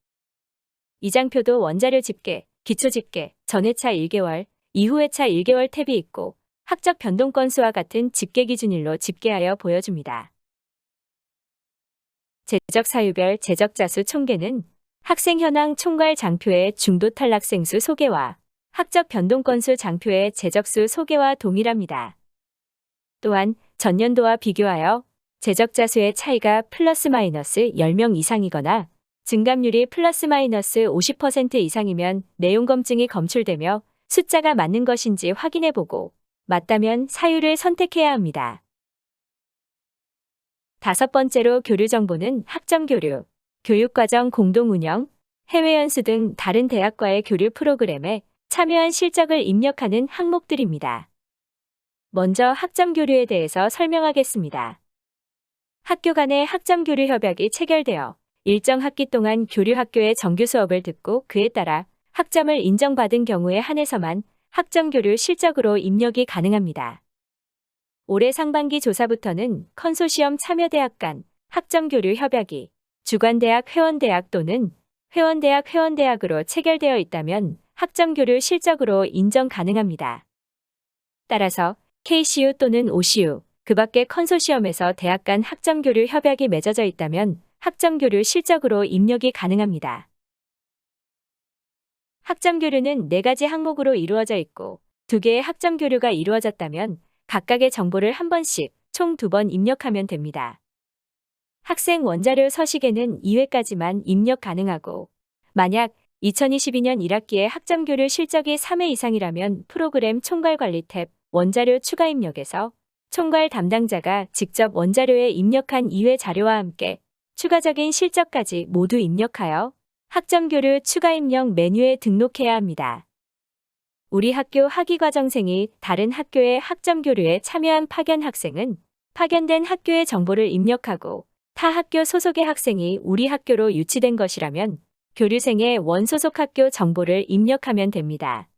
[SPEAKER 1] 이 장표도 원자료 집계, 기초 집계, 전회차 1개월, 이후 회차 1개월 탭이 있고 학적 변동 건수와 같은 집계 기준일로 집계하여 보여줍니다. 제적 사유별 제적 자수 총계는 학생 현황 총괄 장표의 중도 탈락생 수 소개와 학적 변동 건수 장표의 제적수 소개와 동일합니다. 또한 전년도와 비교하여 제적 자수의 차이가 플러스 마이너스 10명 이상이거나 증감률이 플러스 마이너스 50% 이상이면 내용 검증이 검출되며 숫자가 맞는 것인지 확인해보고 맞다면 사유를 선택해야 합니다. 다섯 번째로 교류 정보는 학점 교류, 교육과정 공동 운영, 해외 연수 등 다른 대학과의 교류 프로그램에 참여한 실적을 입력하는 항목들입니다. 먼저 학점 교류에 대해서 설명하겠습니다. 학교 간의 학점 교류 협약이 체결되어 일정 학기 동안 교류 학교의 정규 수업을 듣고 그에 따라 학점을 인정받은 경우에 한해서만 학점 교류 실적으로 입력이 가능합니다. 올해 상반기 조사부터는 컨소시엄 참여대학 간 학점 교류 협약이 주관대학 회원대학 또는 회원대학 회원대학으로 체결되어 있다면 학점 교류 실적으로 인정 가능합니다. 따라서 KCU 또는 OCU, 그 밖의 컨소시엄에서 대학 간 학점 교류 협약이 맺어져 있다면 학점 교류 실적으로 입력이 가능합니다. 학점 교류는 4가지 항목으로 이루어져 있고 2개의 학점 교류가 이루어졌다면 각각의 정보를 한 번씩 총 2번 입력하면 됩니다. 학생 원자료 서식에는 2회까지만 입력 가능하고 만약 2022년 1학기에 학점 교류 실적이 3회 이상이라면 프로그램 총괄 관리 탭 원자료 추가 입력에서 총괄 담당자가 직접 원자료에 입력한 2회 자료와 함께 추가적인 실적까지 모두 입력하여 학점 교류 추가 입력 메뉴에 등록해야 합니다. 우리 학교 학위과정생이 다른 학교의 학점 교류에 참여한 파견 학생은 파견된 학교의 정보를 입력하고 타 학교 소속의 학생이 우리 학교로 유치된 것이라면 교류생의 원소속 학교 정보를 입력하면 됩니다.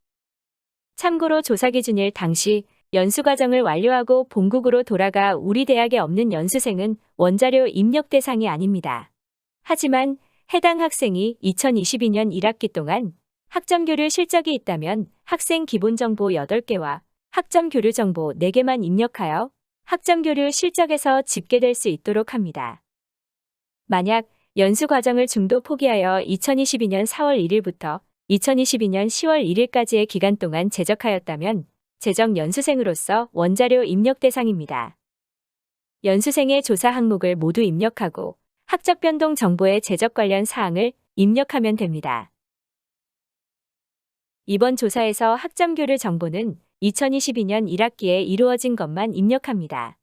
[SPEAKER 1] 참고로 조사 기준일 당시 연수과정을 완료하고 본국으로 돌아가 우리 대학에 없는 연수생은 원자료 입력 대상이 아닙니다. 하지만 해당 학생이 2022년 1학기 동안 학점 교류 실적이 있다면 학생 기본 정보 8개와 학점 교류 정보 4개만 입력하여 학점 교류 실적에서 집계될 수 있도록 합니다. 만약 연수 과정을 중도 포기하여 2022년 4월 1일부터 2022년 10월 1일까지의 기간 동안 재적하였다면 재적 연수생으로서 원자료 입력 대상입니다. 연수생의 조사 항목을 모두 입력하고 학적 변동 정보의 재적 관련 사항을 입력하면 됩니다. 이번 조사에서 학점 교류 정보는 2022년 1학기에 이루어진 것만 입력합니다.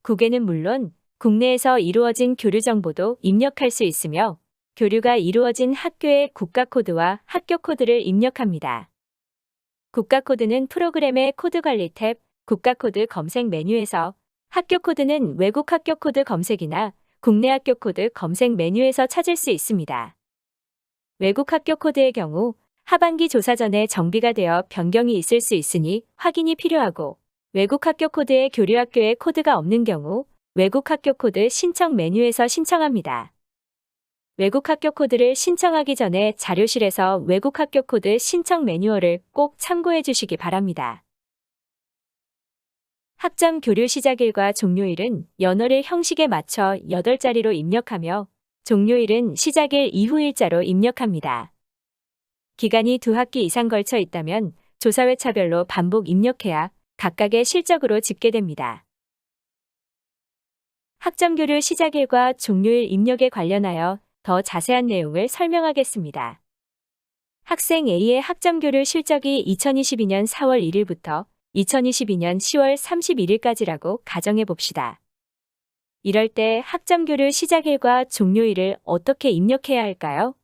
[SPEAKER 1] 국외는 물론 국내에서 이루어진 교류 정보도 입력할 수 있으며 교류가 이루어진 학교의 국가 코드와 학교 코드를 입력합니다. 국가 코드는 프로그램의 코드 관리 탭, 국가 코드 검색 메뉴에서, 학교 코드는 외국 학교 코드 검색이나 국내 학교 코드 검색 메뉴에서 찾을 수 있습니다. 외국 학교 코드의 경우 하반기 조사 전에 정비가 되어 변경이 있을 수 있으니 확인이 필요하고, 외국 학교 코드의 교류 학교의 코드가 없는 경우 외국 학교 코드 신청 메뉴에서 신청합니다. 외국 학교 코드를 신청하기 전에 자료실에서 외국 학교 코드 신청 매뉴얼을 꼭 참고해 주시기 바랍니다. 학점 교류 시작일과 종료일은 연월일 형식에 맞춰 8자리로 입력하며 종료일은 시작일 이후 일자로 입력합니다. 기간이 2학기 이상 걸쳐 있다면 조사회차별로 반복 입력해야 각각의 실적으로 집계됩니다. 학점 교류 시작일과 종료일 입력에 관련하여 더 자세한 내용을 설명하겠습니다. 학생 A의 학점 교류 실적이 2022년 4월 1일부터 2022년 10월 31일까지라고 가정해 봅시다. 이럴 때 학점 교류 시작일과 종료일을 어떻게 입력해야 할까요?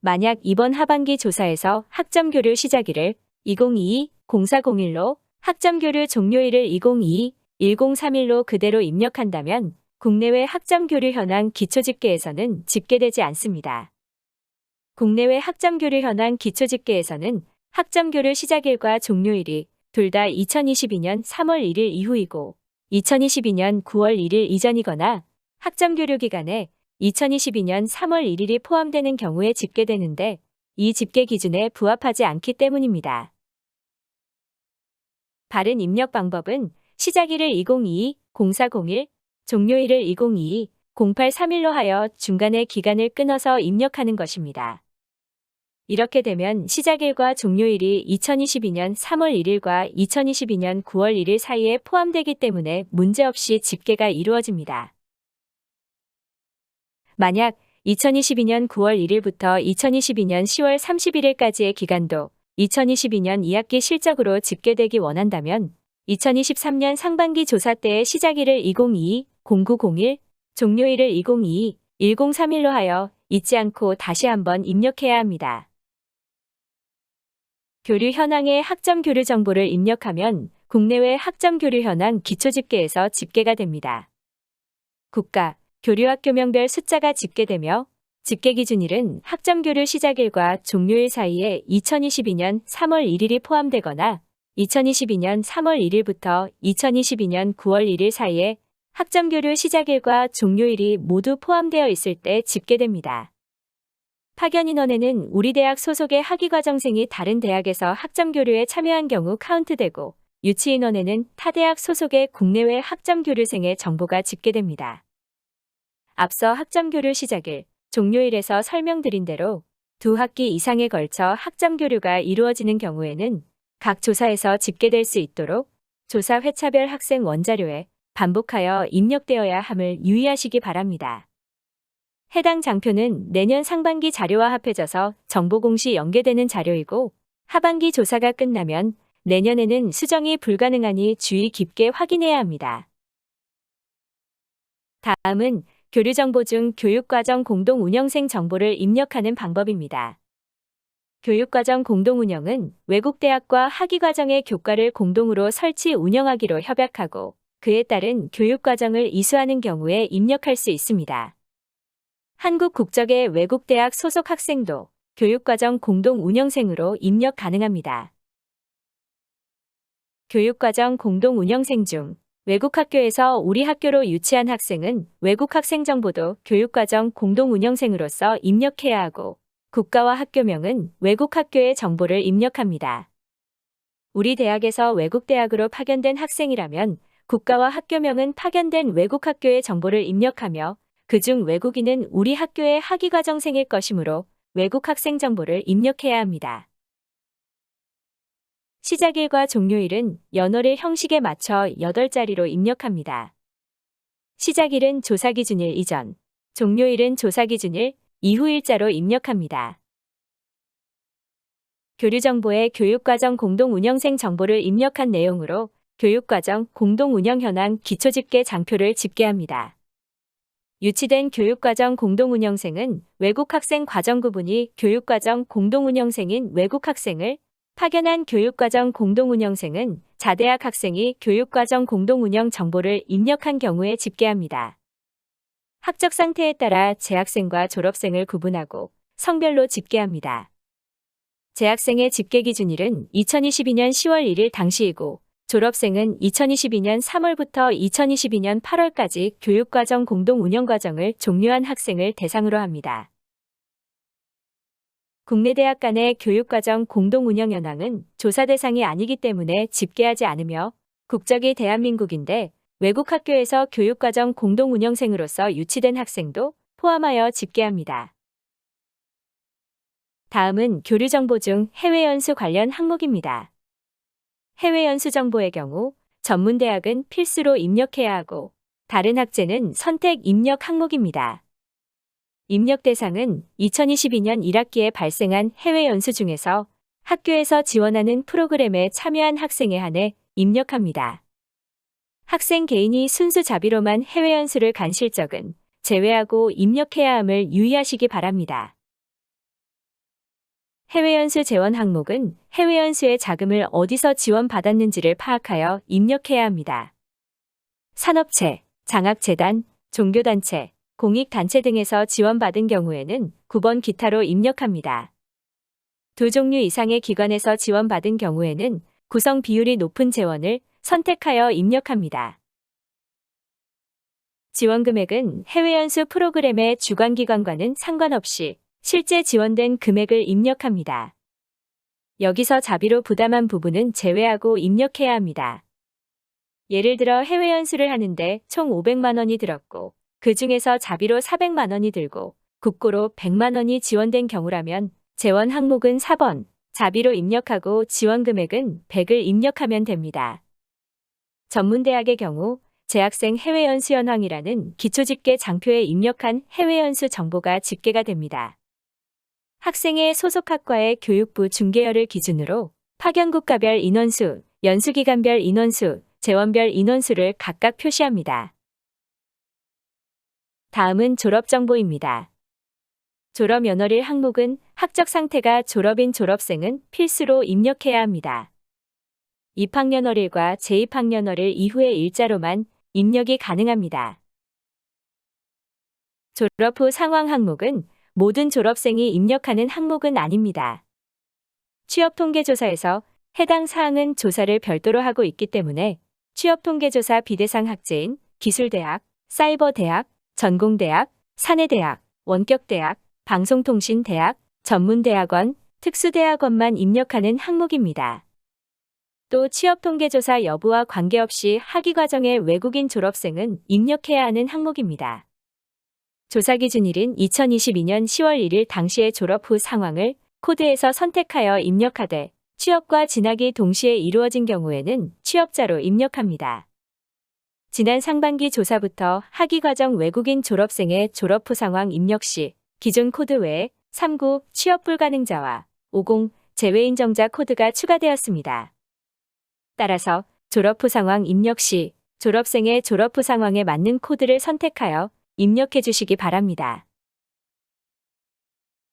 [SPEAKER 1] 만약 이번 하반기 조사에서 학점 교류 시작일을 2022-0401로 학점 교류 종료일을 2022-1031로 그대로 입력한다면 국내외 학점 교류 현황 기초집계에서는 집계되지 않습니다. 국내외 학점 교류 현황 기초집계에서는 학점 교류 시작일과 종료일이 둘 다 2022년 3월 1일 이후이고 2022년 9월 1일 이전이거나 학점 교류 기간에 2022년 3월 1일이 포함되는 경우에 집계되는데 이 집계 기준에 부합하지 않기 때문입니다. 바른 입력 방법은 시작일을 2022-0401, 종료일을 2022-0831로 하여 중간에 기간을 끊어서 입력하는 것입니다. 이렇게 되면 시작일과 종료일이 2022년 3월 1일과 2022년 9월 1일 사이에 포함되기 때문에 문제없이 집계가 이루어집니다. 만약 2022년 9월 1일부터 2022년 10월 31일까지의 기간도 2022년 2학기 실적으로 집계되기 원한다면 2023년 상반기 조사 때의 시작일을 2022-0901, 종료일을 2022-1031로 하여 잊지 않고 다시 한번 입력해야 합니다. 교류 현황의 학점 교류 정보를 입력하면 국내외 학점 교류 현황 기초집계에서 집계가 됩니다. 국가, 교류 학교명별 숫자가 집계되며 집계 기준일은 학점 교류 시작일과 종료일 사이에 2022년 3월 1일이 포함되거나 2022년 3월 1일부터 2022년 9월 1일 사이에 학점 교류 시작일과 종료일이 모두 포함되어 있을 때 집계됩니다. 파견 인원에는 우리 대학 소속의 학위과정생이 다른 대학에서 학점 교류에 참여한 경우 카운트되고 유치 인원에는 타 대학 소속의 국내외 학점 교류생의 정보가 집계됩니다. 앞서 학점 교류 시작일, 종료일에서 설명드린 대로 2학기 이상에 걸쳐 학점 교류가 이루어지는 경우에는 각 조사에서 집계될 수 있도록 조사 회차별 학생 원자료에 반복하여 입력되어야 함을 유의하시기 바랍니다. 해당 장표는 내년 상반기 자료와 합해져서 정보 공시 연계되는 자료이고 하반기 조사가 끝나면 내년에는 수정이 불가능하니 주의 깊게 확인해야 합니다. 다음은 교류정보 중 교육과정 공동운영생 정보를 입력하는 방법입니다. 교육과정 공동운영은 외국 대학과 학위과정의 교과를 공동으로 설치 운영하기로 협약하고 그에 따른 교육과정을 이수하는 경우에 입력할 수 있습니다. 한국 국적의 외국 대학 소속 학생도 교육과정 공동운영생으로 입력 가능합니다. 교육과정 공동운영생 중 외국 학교에서 우리 학교로 유치한 학생은 외국 학생 정보도 교육과정 공동운영생으로서 입력해야 하고 국가와 학교명은 외국 학교의 정보를 입력합니다. 우리 대학에서 외국 대학으로 파견된 학생이라면 국가와 학교명은 파견된 외국 학교의 정보를 입력하며 그중 외국인은 우리 학교의 학위과정생일 것이므로 외국 학생 정보를 입력해야 합니다. 시작일과 종료일은 연월일 형식에 맞춰 8자리로 입력합니다. 시작일은 조사기준일 이전, 종료일은 조사기준일 이후 일자로 입력합니다. 교류정보에 교육과정 공동운영생 정보를 입력한 내용으로 교육과정 공동운영 현황 기초집계 장표를 집계합니다. 유치된 교육과정 공동운영생은 외국 학생 과정 구분이 교육과정 공동운영생인 외국 학생을, 파견한 교육과정 공동운영생은 자대학 학생이 교육과정 공동운영 정보를 입력한 경우에 집계합니다. 학적 상태에 따라 재학생과 졸업생을 구분하고 성별로 집계합니다. 재학생의 집계 기준일은 2022년 10월 1일 당시이고 졸업생은 2022년 3월부터 2022년 8월까지 교육과정 공동운영과정을 종료한 학생을 대상으로 합니다. 국내 대학 간의 교육과정 공동운영 현황은 조사 대상이 아니기 때문에 집계하지 않으며 국적이 대한민국인데 외국 학교에서 교육과정 공동운영생으로서 유치된 학생도 포함하여 집계합니다. 다음은 교류정보 중 해외연수 관련 항목입니다. 해외연수 정보의 경우 전문대학은 필수로 입력해야 하고 다른 학제는 선택 입력 항목입니다. 입력 대상은 2022년 1학기에 발생한 해외연수 중에서 학교에서 지원하는 프로그램에 참여한 학생에 한해 입력합니다. 학생 개인이 순수 자비로만 해외연수를 간 실적은 제외하고 입력해야 함을 유의하시기 바랍니다. 해외연수 재원 항목은 해외연수의 자금을 어디서 지원받았는지를 파악하여 입력해야 합니다. 산업체, 장학재단, 종교단체, 공익단체 등에서 지원받은 경우에는 9번 기타로 입력합니다. 두 종류 이상의 기관에서 지원받은 경우에는 구성 비율이 높은 재원을 선택하여 입력합니다. 지원 금액은 해외연수 프로그램의 주관기관과는 상관없이 실제 지원된 금액을 입력합니다. 여기서 자비로 부담한 부분은 제외하고 입력해야 합니다. 예를 들어 해외연수를 하는데 총 500만 원이 들었고 그 중에서 자비로 400만 원이 들고 국고로 100만 원이 지원된 경우라면 재원 항목은 4번, 자비로 입력하고 지원 금액은 100을 입력하면 됩니다. 전문대학의 경우 재학생 해외연수 현황이라는 기초집계 장표에 입력한 해외연수 정보가 집계가 됩니다. 학생의 소속 학과의 교육부 중개열을 기준으로 파견국가별 인원수, 연수기간별 인원수, 재원별 인원수를 각각 표시합니다. 다음은 졸업정보입니다. 졸업 연월일 항목은 학적 상태가 졸업인 졸업생은 필수로 입력해야 합니다. 입학연월일과 재입학연월일 이후의 일자로만 입력이 가능합니다. 졸업 후 상황 항목은 모든 졸업생이 입력하는 항목은 아닙니다. 취업통계조사에서 해당 사항은 조사를 별도로 하고 있기 때문에 취업통계조사 비대상 학제인 기술대학, 사이버대학, 전공대학, 사내대학, 원격대학, 방송통신대학, 전문대학원, 특수대학원만 입력하는 항목입니다. 또 취업통계조사 여부와 관계없이 학위과정의 외국인 졸업생은 입력해야 하는 항목입니다. 조사기준일인 2022년 10월 1일 당시의 졸업 후 상황을 코드에서 선택하여 입력하되 취업과 진학이 동시에 이루어진 경우에는 취업자로 입력합니다. 지난 상반기 조사부터 학위과정 외국인 졸업생의 졸업 후 상황 입력 시 기존 코드 외에 39 취업 불가능자와 50 재외인정자 코드가 추가되었습니다. 따라서 졸업 후 상황 입력 시 졸업생의 졸업 후 상황에 맞는 코드를 선택하여 입력해 주시기 바랍니다.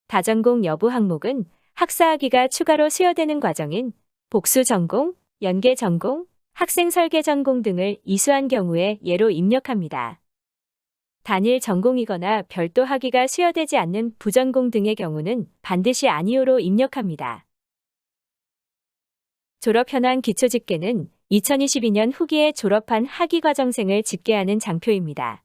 [SPEAKER 1] 다전공 여부 항목은 학사학위가 추가로 수여되는 과정인 복수 전공, 연계 전공, 학생 설계 전공 등을 이수한 경우에 예로 입력합니다. 단일 전공이거나 별도 학위가 수여되지 않는 부전공 등의 경우는 반드시 아니오로 입력합니다. 졸업 현황 기초 집계는 2022년 후기에 졸업한 학위과정생을 집계하는 장표입니다.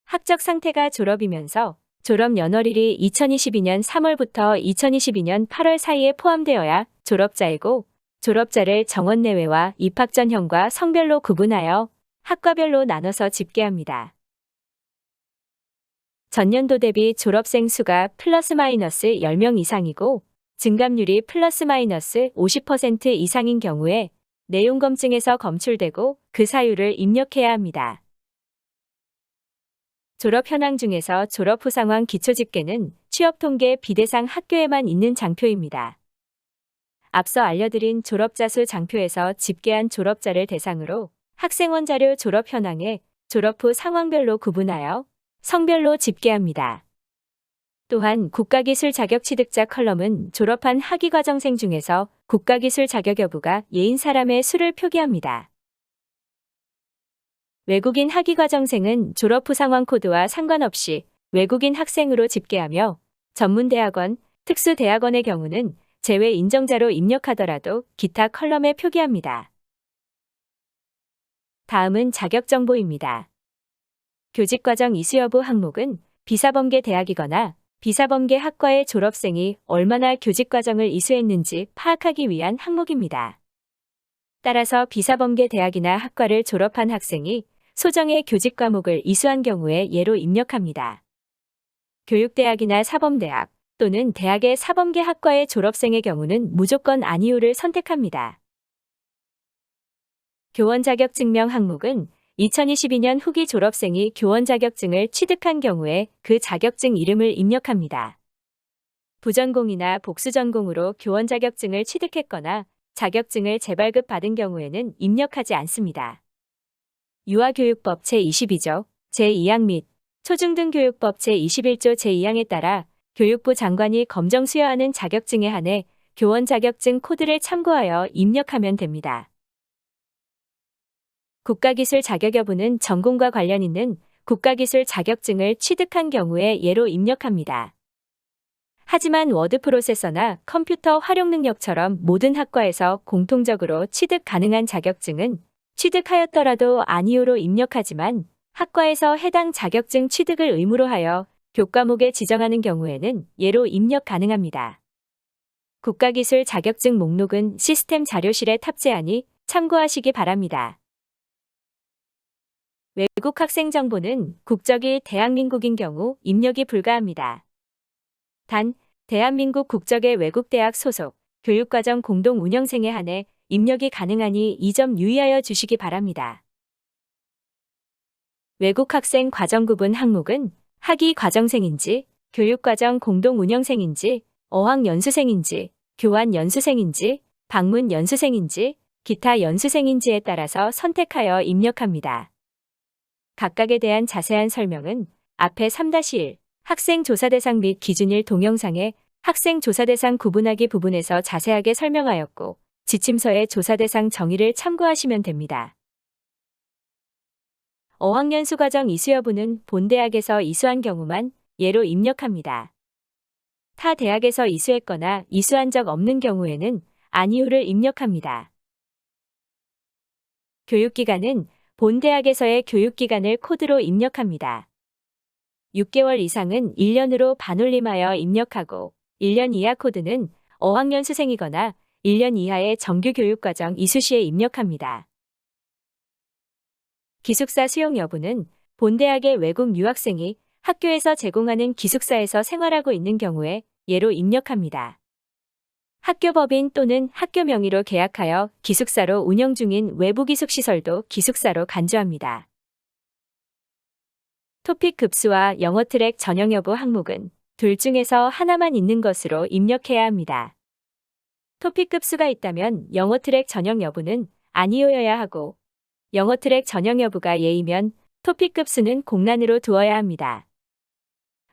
[SPEAKER 1] 학적 상태가 졸업이면서 졸업 연월일이 2022년 3월부터 2022년 8월 사이에 포함되어야 졸업자이고 졸업자를 정원 내외와 입학 전형과 성별로 구분하여 학과별로 나눠서 집계합니다. 전년도 대비 졸업생 수가 플러스 마이너스 10명 이상이고 증감률이 플러스 마이너스 50% 이상인 경우에 내용 검증에서 검출되고 그 사유를 입력해야 합니다. 졸업 현황 중에서 졸업 후 상황 기초 집계는 취업 통계 비대상 학교에만 있는 장표입니다. 앞서 알려드린 졸업자 수 장표에서 집계한 졸업자를 대상으로 학생원 자료 졸업 현황에 졸업 후 상황별로 구분하여 성별로 집계합니다. 또한 국가기술 자격 취득자 컬럼은 졸업한 학위과정생 중에서 국가기술 자격 여부가 예인 사람의 수를 표기합니다. 외국인 학위과정생은 졸업 후 상황 코드와 상관없이 외국인 학생으로 집계하며 전문대학원, 특수대학원의 경우는 제외 인정자로 입력하더라도 기타 컬럼에 표기합니다. 다음은 자격정보입니다. 교직과정 이수 여부 항목은 비사범계 대학이거나 비사범계 학과의 졸업생이 얼마나 교직과정을 이수했는지 파악하기 위한 항목입니다. 따라서 비사범계 대학이나 학과를 졸업한 학생이 소정의 교직 과목을 이수한 경우에 예로 입력합니다. 교육대학이나 사범대학 또는 대학의 사범계 학과의 졸업생의 경우는 무조건 아니오를 선택합니다. 교원 자격증명 항목은 2022년 후기 졸업생이 교원 자격증을 취득한 경우에 그 자격증 이름을 입력합니다. 부전공이나 복수전공으로 교원 자격증을 취득했거나 자격증을 재발급 받은 경우에는 입력하지 않습니다. 유아교육법 제22조, 제2항 및 초중등교육법 제21조 제2항에 따라 교육부 장관이 검정 수여하는 자격증에 한해 교원 자격증 코드를 참고하여 입력하면 됩니다. 국가기술 자격 여부는 전공과 관련 있는 국가기술 자격증을 취득한 경우에 예로 입력합니다. 하지만 워드 프로세서나 컴퓨터 활용 능력처럼 모든 학과에서 공통적으로 취득 가능한 자격증은 취득하였더라도 아니오로 입력하지만 학과에서 해당 자격증 취득을 의무로 하여 교과목에 지정하는 경우에는 예로 입력 가능합니다. 국가기술 자격증 목록은 시스템 자료실에 탑재하니 참고하시기 바랍니다. 외국 학생 정보는 국적이 대한민국인 경우 입력이 불가합니다. 단, 대한민국 국적의 외국대학 소속, 교육과정 공동 운영생에 한해 입력이 가능하니 이 점 유의하여 주시기 바랍니다. 외국 학생 과정 구분 항목은 학위 과정생인지, 교육과정 공동 운영생인지, 어학 연수생인지, 교환 연수생인지, 방문 연수생인지, 기타 연수생인지에 따라서 선택하여 입력합니다. 각각에 대한 자세한 설명은 앞에 3-1 학생 조사 대상 및 기준일 동영상에 학생 조사 대상 구분하기 부분에서 자세하게 설명하였고 지침서의 조사 대상 정의를 참고하시면 됩니다. 어학연수 과정 이수 여부는 본 대학에서 이수한 경우만 예로 입력합니다. 타 대학에서 이수했거나 이수한 적 없는 경우에는 아니오를 입력합니다. 교육기간은 본 대학에서의 교육기간을 코드로 입력합니다. 6개월 이상은 1년으로 반올림하여 입력하고 1년 이하 코드는 어학연수생이거나 1년 이하의 정규교육과정 이수 시에 입력합니다. 기숙사 수용 여부는 본 대학의 외국 유학생이 학교에서 제공하는 기숙사에서 생활하고 있는 경우에 예로 입력합니다. 학교 법인 또는 학교 명의로 계약하여 기숙사로 운영 중인 외부 기숙시설도 기숙사로 간주합니다. 토픽 급수와 영어 트랙 전형 여부 항목은 둘 중에서 하나만 있는 것으로 입력해야 합니다. 토픽 급수가 있다면 영어 트랙 전형 여부는 아니오여야 하고 영어 트랙 전형 여부가 예이면 토픽 급수는 공란으로 두어야 합니다.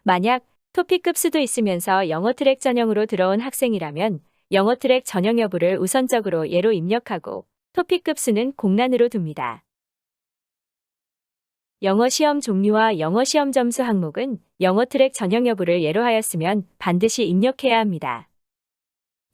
[SPEAKER 1] 만약 토픽 급수도 있으면서 영어 트랙 전형으로 들어온 학생이라면 영어 트랙 전형 여부를 우선적으로 예로 입력하고 토픽 급수는 공란으로 둡니다. 영어 시험 종류와 영어 시험 점수 항목은 영어 트랙 전형 여부를 예로 하였으면 반드시 입력해야 합니다.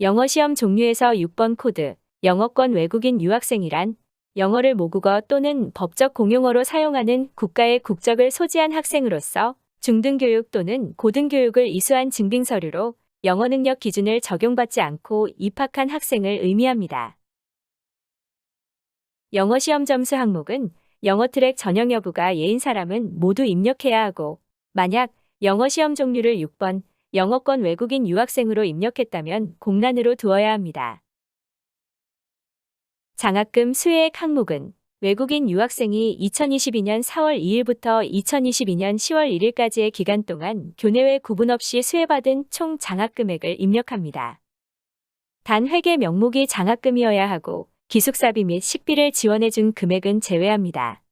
[SPEAKER 1] 영어 시험 종류에서 6번 코드, 영어권 외국인 유학생이란 영어를 모국어 또는 법적 공용어로 사용하는 국가의 국적을 소지한 학생으로서 중등교육 또는 고등교육을 이수한 증빙서류로 영어 능력 기준을 적용받지 않고 입학한 학생을 의미합니다. 영어 시험 점수 항목은 영어 트랙 전형 여부가 예인 사람은 모두 입력해야 하고, 만약 영어 시험 종류를 6번 영어권 외국인 유학생으로 입력했다면 공란으로 두어야 합니다. 장학금 수혜액 항목은 외국인 유학생이 2022년 4월 2일부터 2022년 10월 1일까지의 기간 동안 교내외 구분 없이 수혜받은 총 장학금액을 입력합니다. 단 회계 명목이 장학금이어야 하고 기숙사비 및 식비를 지원해준 금액은 제외합니다.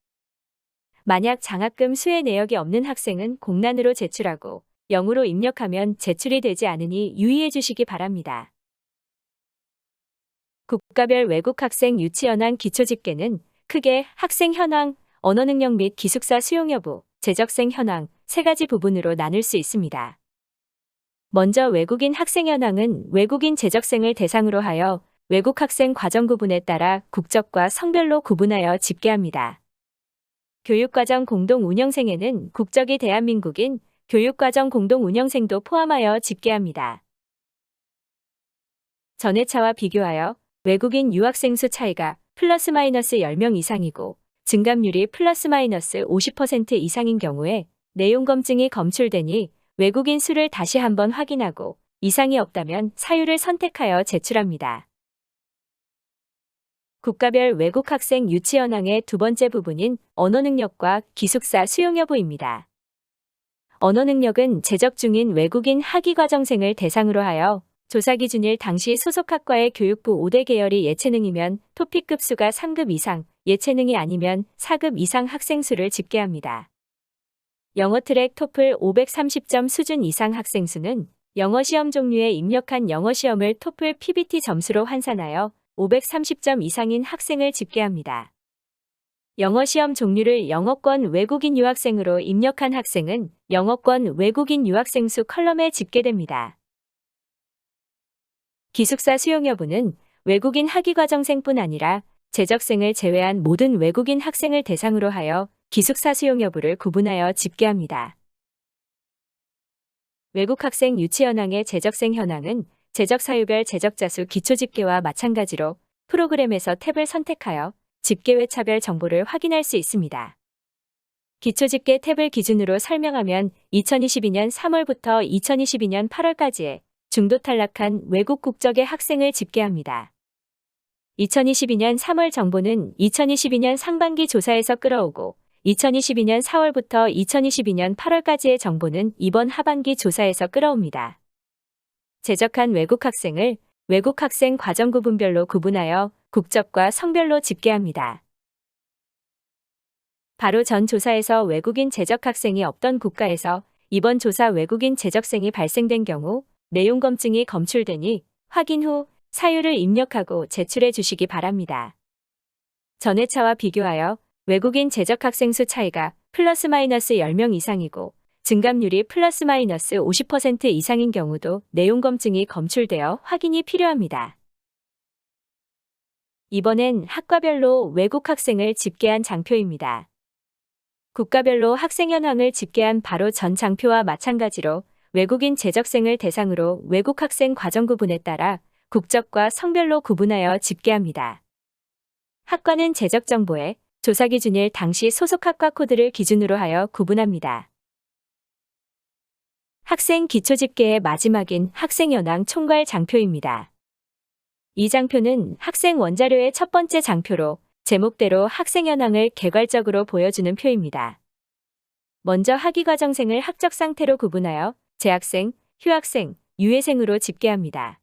[SPEAKER 1] 만약 장학금 수혜 내역이 없는 학생은 공란으로 제출하고 0으로 입력하면 제출이 되지 않으니 유의해 주시기 바랍니다. 국가별 외국 학생 유치 현황 기초 집계는 크게 학생 현황, 언어 능력 및 기숙사 수용 여부, 재적생 현황 세 가지 부분으로 나눌 수 있습니다. 먼저 외국인 학생 현황은 외국인 재적생을 대상으로 하여 외국 학생 과정 구분에 따라 국적과 성별로 구분하여 집계합니다. 교육과정 공동 운영생에는 국적이 대한민국인 교육과정 공동 운영생도 포함하여 집계합니다. 전회차와 비교하여 외국인 유학생 수 차이가 플러스 마이너스 10명 이상이고 증감률이 플러스 마이너스 50% 이상인 경우에 내용 검증이 검출되니 외국인 수를 다시 한번 확인하고 이상이 없다면 사유를 선택하여 제출합니다. 국가별 외국 학생 유치 현황의 두 번째 부분인 언어 능력과 기숙사 수용 여부입니다. 언어 능력은 재적 중인 외국인 학위과정생을 대상으로 하여 조사 기준일 당시 소속 학과의 교육부 5대 계열이 예체능이면 토픽 급수가 3급 이상, 예체능이 아니면 4급 이상 학생 수를 집계합니다. 영어 트랙 토플 530점 수준 이상 학생 수는 영어 시험 종류에 입력한 영어 시험을 토플 PBT 점수로 환산하여 530점 이상인 학생을 집계합니다. 영어 시험 종류를 영어권 외국인 유학생으로 입력한 학생은 영어권 외국인 유학생 수 컬럼에 집계됩니다. 기숙사 수용 여부는 외국인 학위과정생뿐 아니라 재적생을 제외한 모든 외국인 학생을 대상으로 하여 기숙사 수용 여부를 구분하여 집계합니다. 외국 학생 유치 현황의 재적생 현황은 재적 사유별 재적자 수 기초 집계와 마찬가지로 프로그램에서 탭을 선택하여 집계외 차별 정보를 확인할 수 있습니다. 기초 집계 탭을 기준으로 설명하면 2022년 3월부터 2022년 8월까지의 중도 탈락한 외국 국적의 학생을 집계합니다. 2022년 3월 정보는 2022년 상반기 조사에서 끌어오고 2022년 4월부터 2022년 8월까지의 정보는 이번 하반기 조사에서 끌어옵니다. 재적한 외국 학생을 외국 학생 과정 구분별로 구분하여 국적과 성별로 집계합니다. 바로 전 조사에서 외국인 재적 학생이 없던 국가에서 이번 조사 외국인 재적생이 발생된 경우 내용 검증이 검출되니 확인 후 사유를 입력하고 제출해 주시기 바랍니다. 전회차와 비교하여 외국인 재적 학생 수 차이가 플러스 마이너스 10명 이상이고 증감률이 플러스 마이너스 50% 이상인 경우도 내용 검증이 검출되어 확인이 필요합니다. 이번엔 학과별로 외국 학생을 집계한 장표입니다. 국가별로 학생 현황을 집계한 바로 전 장표와 마찬가지로 외국인 재적생을 대상으로 외국 학생 과정 구분에 따라 국적과 성별로 구분하여 집계합니다. 학과는 재적 정보에 조사 기준일 당시 소속 학과 코드를 기준으로 하여 구분합니다. 학생 기초 집계의 마지막인 학생 현황 총괄 장표입니다. 이 장표는 학생 원자료의 첫 번째 장표로 제목대로 학생 현황을 개괄적으로 보여주는 표입니다. 먼저 학위과정생을 학적 상태로 구분하여 재학생, 휴학생, 유예생으로 집계합니다.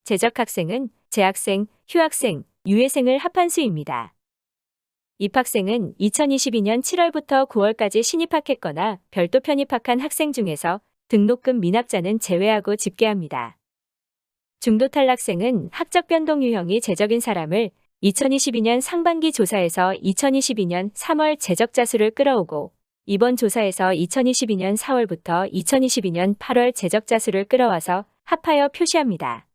[SPEAKER 1] 재적 학생은 재학생, 휴학생, 유예생을 합한 수입니다. 입학생은 2022년 7월부터 9월까지 신입학했거나 별도 편입학한 학생 중에서 등록금 미납자는 제외하고 집계합니다. 중도 탈락생은 학적 변동 유형이 재적인 사람을 2022년 상반기 조사에서 2022년 3월 재적자 수를 끌어오고 이번 조사에서 2022년 4월부터 2022년 8월 재적자 수를 끌어와서 합하여 표시합니다.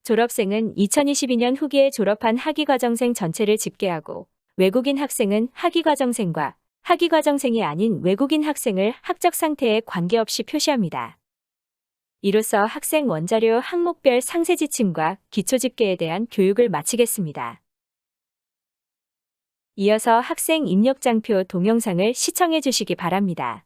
[SPEAKER 1] 졸업생은 2022년 후기에 졸업한 학위과정생 전체를 집계하고 외국인 학생은 학위과정생과 학위과정생이 아닌 외국인 학생을 학적 상태에 관계없이 표시합니다. 이로써 학생 원자료 항목별 상세 지침과 기초 집계에 대한 교육을 마치겠습니다. 이어서 학생 입력장표 동영상을 시청해 주시기 바랍니다.